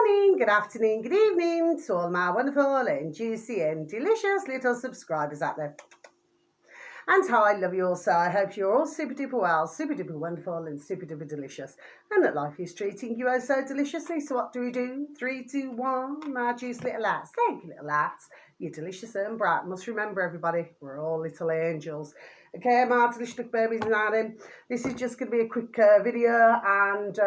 morning, good afternoon, good evening to all my wonderful and juicy and delicious little subscribers out there. And how I love you all, so I hope you're all super duper well, super duper wonderful and super duper delicious, and that life is treating you oh so deliciously. So what do? 3, 2, 1, my juicy little lads. Thank you, little lads. You're delicious and bright. Must remember, everybody, we're all little angels. Okay, my delicious little babies now then. This is just going to be a quick video, and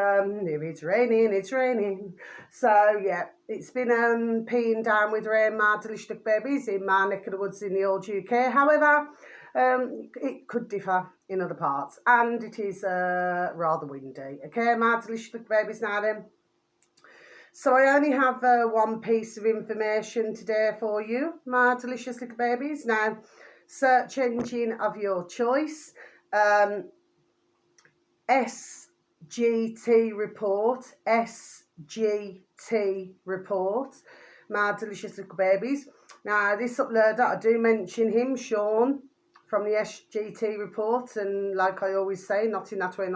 if it's raining. So, yeah, it's been peeing down with rain, my delicious little babies, in my neck of the woods in the old UK. However, it could differ in other parts, and it is rather windy. Okay, my delicious little babies now then. So I only have one piece of information today for you, my delicious little babies. Now, search engine of your choice, SGT report, my delicious little babies. Now, this uploader, I do mention him, Sean, from the SGT report, and like I always say, not in that way.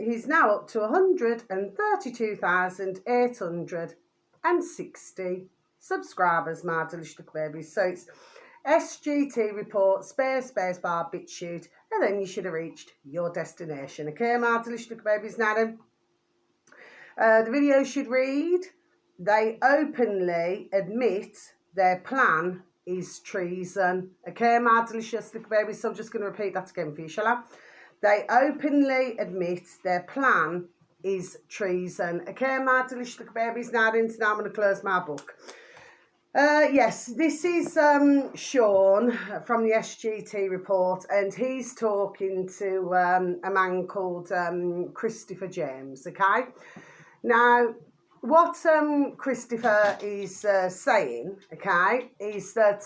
He's now up to 132,860 subscribers, my delicious little babies. So it's SGT report, space bar, BitChute, and then you should have reached your destination. Okay, my delicious little babies. Now then, the video should read, they openly admit their plan is treason. Okay, my delicious little babies. So I'm just going to repeat that again for you, shall I? They openly admit their plan is treason. Okay, my delicious little babies. Now then, so now I'm going to close my book. Yes, this is Sean from the SGT report, and he's talking to a man called Christopher James. Okay, now what Christopher is saying, okay, is that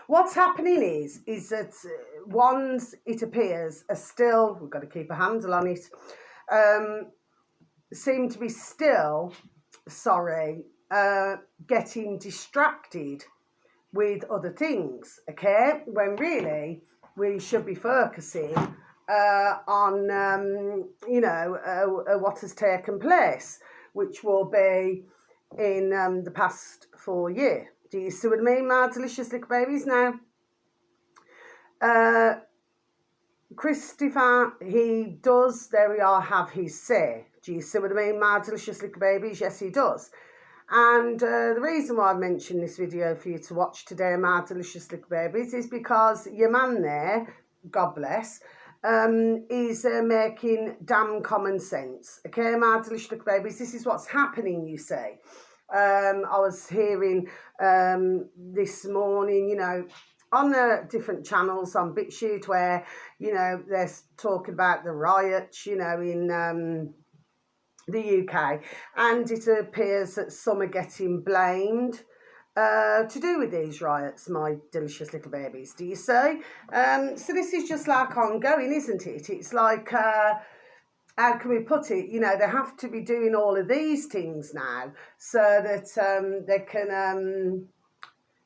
what's happening is that ones, it appears, are still, we've got to keep a handle on it, seem to be still, getting distracted with other things, okay, when really we should be focusing on, what has taken place, which will be in the past 4 years. Do you see what I mean, my delicious little babies? Now, Christopher, he does, there we are, have his say. Do you see what I mean, my delicious little babies? Yes, he does. And the reason why I've mentioned this video for you to watch today, my delicious little babies, is because your man there, God bless, is making damn common sense. Okay, my delicious little babies, this is what's happening, you see. I was hearing this morning, on different channels on BitChute where, they're talking about the riots, in the UK, and it appears that some are getting blamed to do with these riots, my delicious little babies. Do you see? So this is just like ongoing, isn't it? It's like, how can we put it? They have to be doing all of these things now so that they can,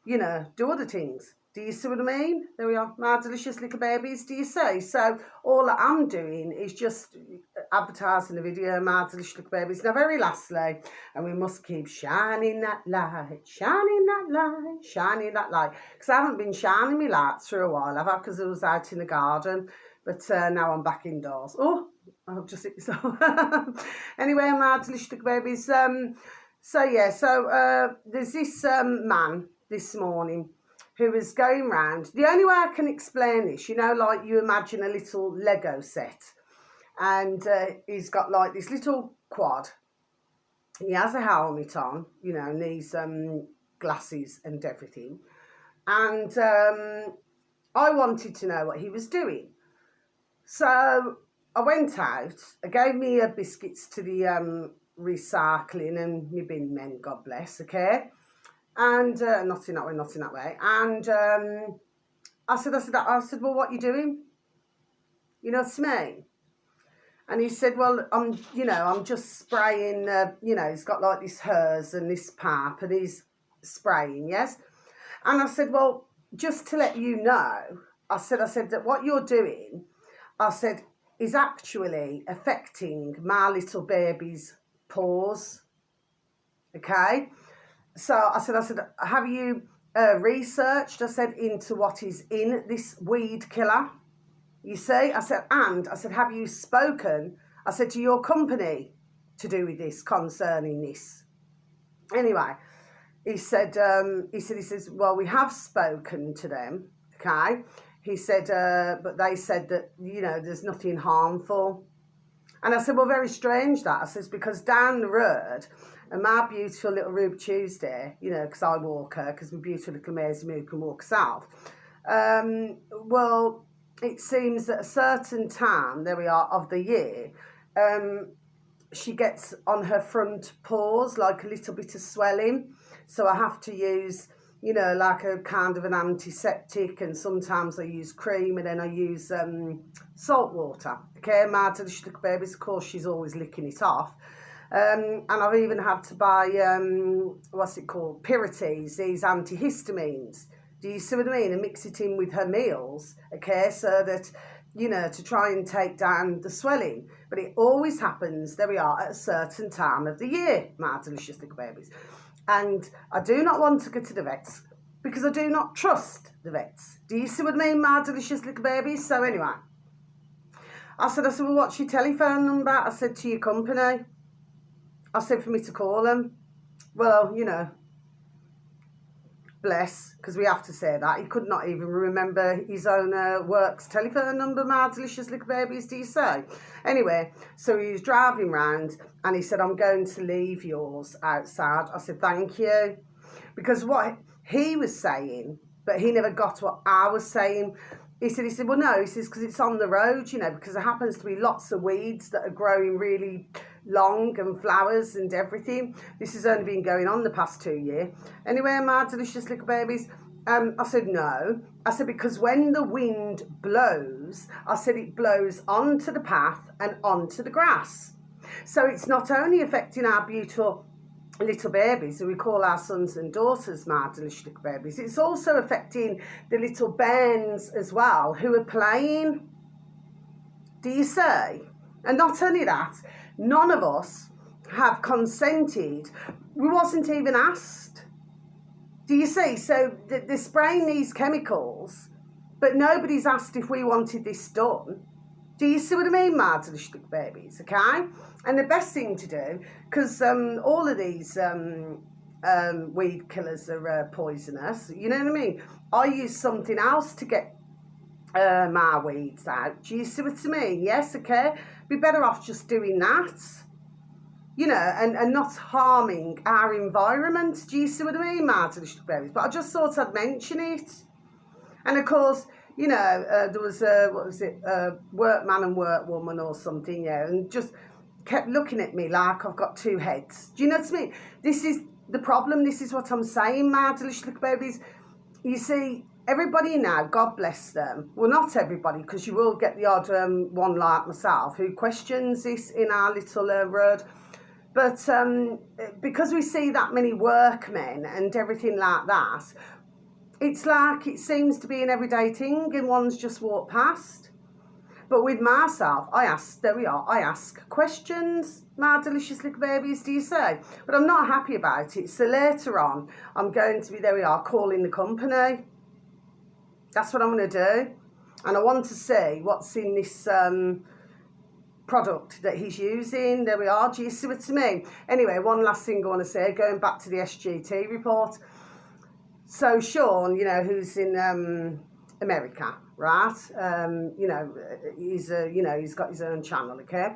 do other things. Do you see what I mean? There we are, my delicious little babies. Do you see? So all that I'm doing is just advertising the video, my delicious little babies. Now, very lastly, and we must keep shining that light, because I haven't been shining my lights for a while, have I? Because I was out in the garden, but now I'm back indoors. Oh, I've just hit myself. Anyway, my delicious little babies. There's this man this morning who was going round. The only way I can explain this, like you imagine a little Lego set, and he's got like this little quad. He has a helmet on, and these glasses and everything. And I wanted to know what he was doing. So I went out. I gave me biscuits to the recycling and my bin men, God bless, okay? And not in that way. And I said, well, what are you doing? You know what I mean? And he said, well, I'm just spraying, he's got like this hose and this pipe and he's spraying, yes? And I said, well, just to let you know, I said that what you're doing, I said, is actually affecting my little baby's pores. Okay, so I said, have you researched, I said, into what is in this weed killer? You see, I said, have you spoken, I said, to your company to do with this, concerning this? Anyway, he said, well, we have spoken to them, okay? He said, but they said that, you know, there's nothing harmful. And I said, well, very strange that. I says, because down the road, and my beautiful little Ruby Tuesday, you know, because I walk her, because my beautiful little Maisie Moo can walk herself. Well, it seems that a certain time, there we are, of the year, she gets on her front paws like a little bit of swelling. So I have to use, you know, like a kind of an antiseptic, and sometimes I use cream, and then I use salt water. Okay, my delicious little babies, of course, she's always licking it off. And I've even had to buy, what's it called, Pirites, these antihistamines. Do you see what I mean? And mix it in with her meals, okay, so that, you know, to try and take down the swelling. But it always happens, there we are, at a certain time of the year, my delicious little babies. And I do not want to go to the vets because I do not trust the vets. Do you see what I mean, my delicious little babies? So anyway, I said, well, what's your telephone number? I said, to your company. I said, for me to call them. Well, you know, bless, because we have to say that. He could not even remember his own work's telephone number, my delicious little babies, do you say? Anyway, so he was driving round and he said, I'm going to leave yours outside. I said, thank you. Because what he was saying, but he never got what I was saying. He said, well, no, he says, because it's on the road, you know, because there happens to be lots of weeds that are growing really long and flowers and everything. This has only been going on the past 2 years. Anyway, my delicious little babies, I said, no. I said, because when the wind blows, I said, it blows onto the path and onto the grass. So it's not only affecting our beautiful little babies who we call our sons and daughters, my delicious little babies, it's also affecting the little bairns as well who are playing. Do you see? And not only that, none of us have consented. We wasn't even asked. Do you see? So they're spraying these chemicals, but nobody's asked if we wanted this done. Do you see what I mean, my delicious little babies, okay? And the best thing to do, because all of these weed killers are poisonous, you know what I mean? I use something else to get my weeds out. Do you see what I mean? Yes, okay? Be better off just doing that, you know, and not harming our environment. Do you see what I mean, my delicious little babies? But I just thought I'd mention it. And of course, you know, there was what was it, workman and workwoman or something, yeah, and just kept looking at me like I've got two heads. Do you know what I mean? This is the problem. This is what I'm saying, my delicious little babies. You see, everybody now, God bless them. Well, not everybody, because you will get the odd one like myself who questions this in our little road. But because we see that many workmen and everything like that, it's like it seems to be an everyday thing and one's just walked past. But with myself, I ask questions, my delicious little babies, do you say? But I'm not happy about it. So later on, I'm going to be, there we are, calling the company. That's what I'm going to do. And I want to see what's in this product that he's using. There we are. Do you see what I mean? Anyway, one last thing I want to say, going back to the SGT report. So Sean, you know, who's in America, right? You know, he's got his own channel, okay?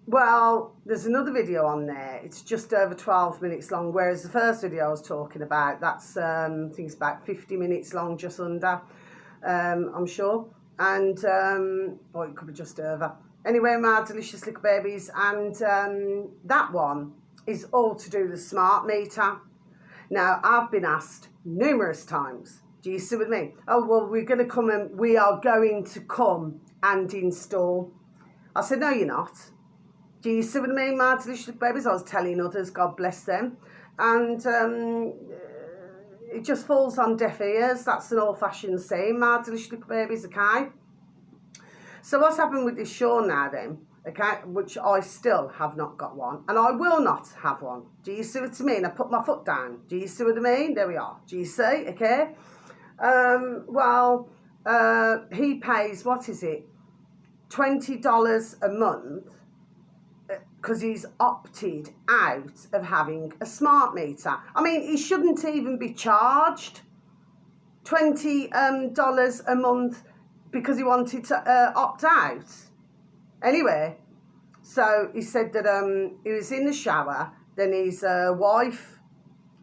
Well, there's another video on there. It's just over 12 minutes long, whereas the first video I was talking about, that's, I think it's about 50 minutes long, just under, I'm sure. And, or it could be just over. Anyway, my delicious little babies, and that one is all to do with the smart meter. Now, I've been asked numerous times, do you see what I mean? Oh, well, we are going to come and install. I said, no, you're not. Do you see what I mean, my delicious babies? I was telling others, God bless them. And it just falls on deaf ears. That's an old-fashioned saying, my delicious babies, okay? So what's happened with this Sean now then? Okay, which I still have not got one, and I will not have one. Do you see what I mean? I put my foot down. Do you see what I mean? There we are. Do you see? Okay. He pays, what is it, $20 a month because he's opted out of having a smart meter. I mean, he shouldn't even be charged $20 a month because he wanted to opt out. Anyway, so he said that he was in the shower, then his wife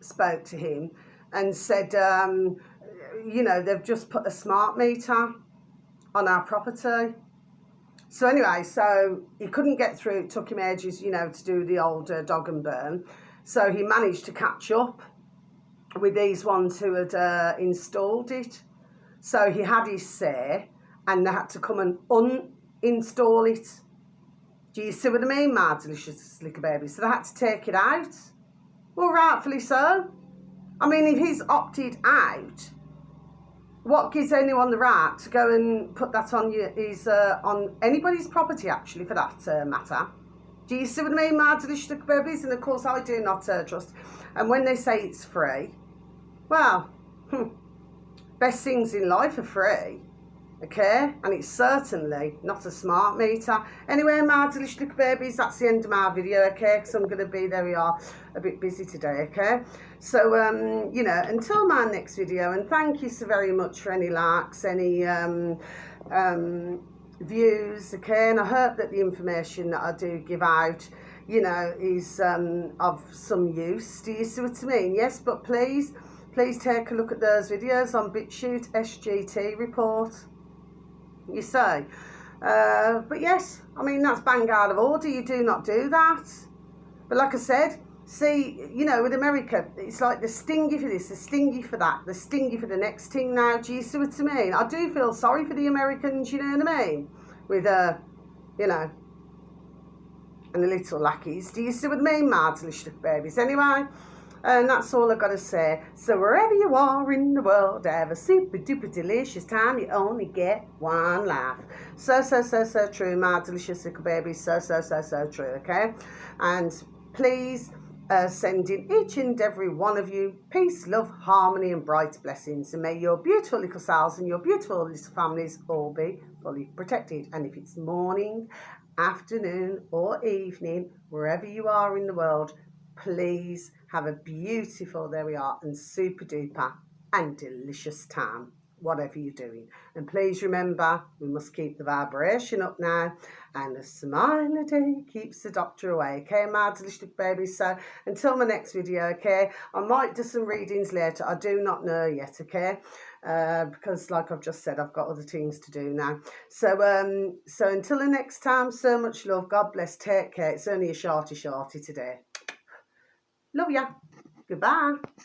spoke to him and said, you know, they've just put a smart meter on our property. So anyway, so he couldn't get through. It took him ages, you know, to do the old dog and burn. So he managed to catch up with these ones who had installed it. So he had his say, and they had to come and uninstall it. Do you see what I mean, my delicious little baby? So they had to take it out. Well, rightfully so. I mean, if he's opted out, what gives anyone the right to go and put that on on anybody's property, actually, for that matter? Do you see what I mean, my delicious little babies? And of course, I do not trust. And when they say it's free, well, best things in life are free. Okay, and it's certainly not a smart meter. Anyway, my delicious little babies, that's the end of my video, okay, because I'm going to be, there we are, a bit busy today, okay. So, you know, until my next video, and thank you so very much for any likes, any views, okay, and I hope that the information that I do give out, you know, is of some use. Do you see what I mean? Yes, but please take a look at those videos on BitChute SGT report. You say, but yes, I mean, that's bang out of order. You do not do that. But like I said, see, you know, with America, it's like they're stingy for this, they're stingy for that, they're stingy for the next thing now. Do you see what I mean? I do feel sorry for the Americans, you know what I mean? With, you know, and the little lackeys. Do you see what I mean, my delicious babies? Anyway, and that's all I've got to say. So wherever you are in the world, have a super duper delicious time. You only get one life. So true, my delicious little babies. So true, okay? And please send in each and every one of you peace, love, harmony and bright blessings. And may your beautiful little selves and your beautiful little families all be fully protected. And if it's morning, afternoon or evening, wherever you are in the world, please have a beautiful, there we are, and super duper and delicious time, whatever you're doing. And please remember, we must keep the vibration up now, and a smile a day keeps the doctor away. Okay, my delicious babies. So until my next video, okay, I might do some readings later. I do not know yet, okay, because like I've just said, I've got other things to do now. So so until the next time, so much love. God bless. Take care. It's only a shorty today. Love ya. Goodbye.